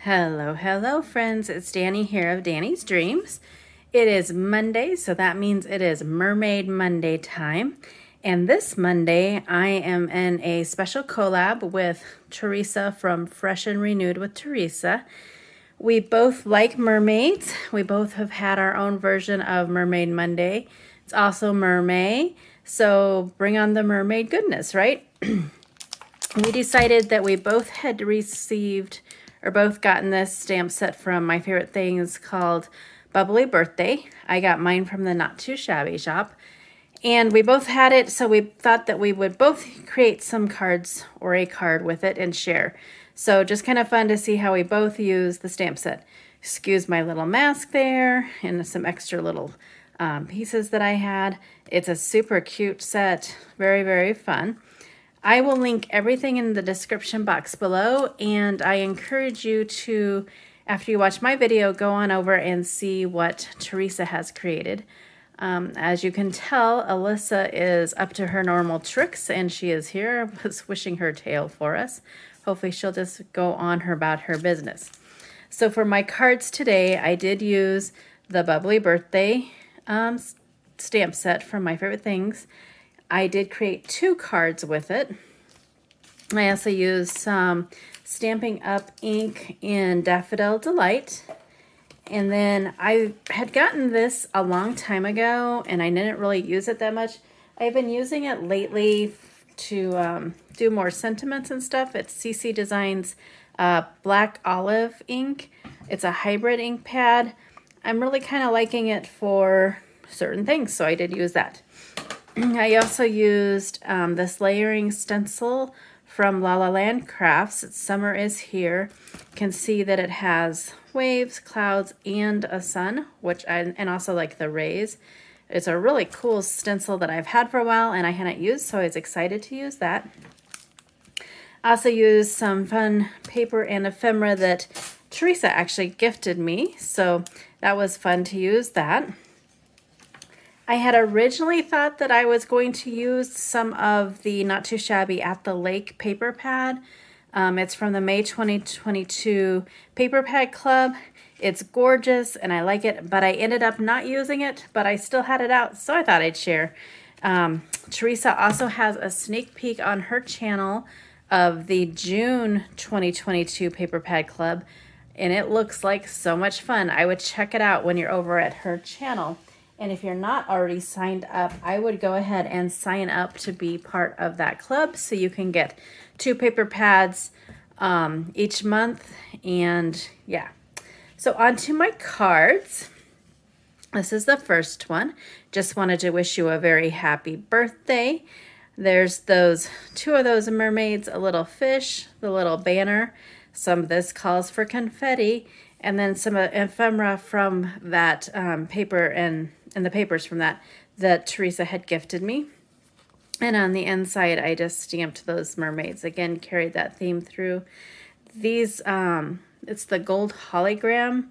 Hello, hello, friends. It's Danni here of Danni's Dreams. It is Monday, so that means it is Mermaid Monday time. And this Monday, I am in a special collab with Teresa from Fresh and Renewed with Teresa. We both like mermaids. We both have had our own version of Mermaid Monday. It's also MerMay, so bring on the mermaid goodness, right? We decided that we both had received or both gotten this stamp set from My Favorite Things called Bubbly Birthday. I got mine from the Not Too Shabby shop. And we both had it, so we thought that we would both create some cards or a card with it and share. So just kind of fun to see how we both use the stamp set. Excuse my little mask there and some extra little pieces that I had. It's a super cute set. Very, very fun. I will link everything in the description box below, and I encourage you to, after you watch my video, go on over and see what Teresa has created. As you can tell, Alyssa is up to her normal tricks, and she is here swishing her tail for us. Hopefully she'll just go on about her business. So for my cards today, I did use the Bubbly Birthday stamp set from My Favorite Things. I did create 2 cards with it. I also used some Stampin' Up! Ink in Daffodil Delight. And then I had gotten this a long time ago, and I didn't really use it that much. I've been using it lately to do more sentiments and stuff. It's CC Designs Black Olive ink. It's a hybrid ink pad. I'm really kind of liking it for certain things, so I did use that. I also used this layering stencil from La La Land Crafts. It's Summer is Here. You can see that it has waves, clouds, and a sun, and also like the rays. It's a really cool stencil that I've had for a while and I hadn't used, so I was excited to use that. I also used some fun paper and ephemera that Teresa actually gifted me, so that was fun to use that. I had originally thought that I was going to use some of the Not Too Shabby At the Lake paper pad. It's from the May 2022 Paper Pad Club. It's gorgeous and I like it, but I ended up not using it, but I still had it out, so I thought I'd share. Teresa also has a sneak peek on her channel of the June 2022 Paper Pad Club, and it looks like so much fun. I would check it out when you're over at her channel. And if you're not already signed up, I would go ahead and sign up to be part of that club so you can get 2 paper pads each month. And yeah, so on to my cards. This is the first one. Just wanted to wish you a very happy birthday. There's 2 of those mermaids, a little fish, the little banner. Some of this calls for confetti, and then some ephemera from that paper and the papers from that Teresa had gifted me. And on the inside, I just stamped those mermaids. Again, carried that theme through. These, it's the gold hologram.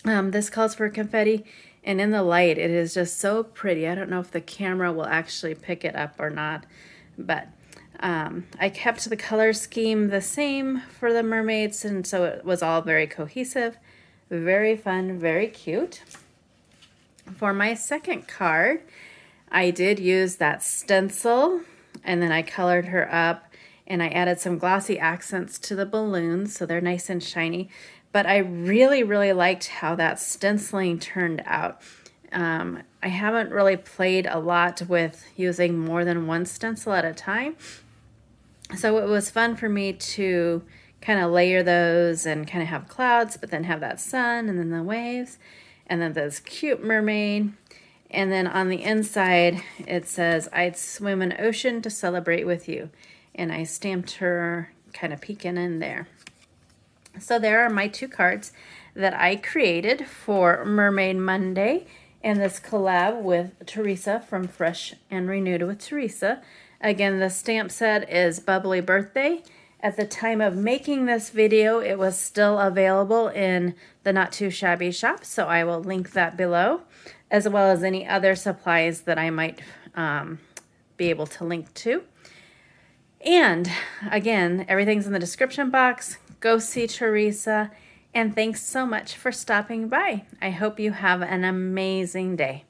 This calls for confetti, and in the light, it is just so pretty. I don't know if the camera will actually pick it up or not, but I kept the color scheme the same for the mermaids, and so it was all very cohesive, very fun, very cute. For my second card, I did use that stencil, and then I colored her up, and I added some glossy accents to the balloons, so they're nice and shiny. But I really, really liked how that stenciling turned out. I haven't really played a lot with using more than one stencil at a time, so it was fun for me to kind of layer those and kind of have clouds, but then have that sun and then the waves. And then this cute mermaid. And then on the inside, it says, I'd swim an ocean to celebrate with you. And I stamped her kind of peeking in there. So there are my 2 cards that I created for Mermaid Monday and this collab with Teresa from Fresh and Renewed with Teresa. Again, the stamp set is Bubbly Birthday. At the time of making this video, it was still available in the Not Too Shabby shop, so I will link that below, as well as any other supplies that I might be able to link to. And again, everything's in the description box. go see Teresa, and thanks so much for stopping by. I hope you have an amazing day.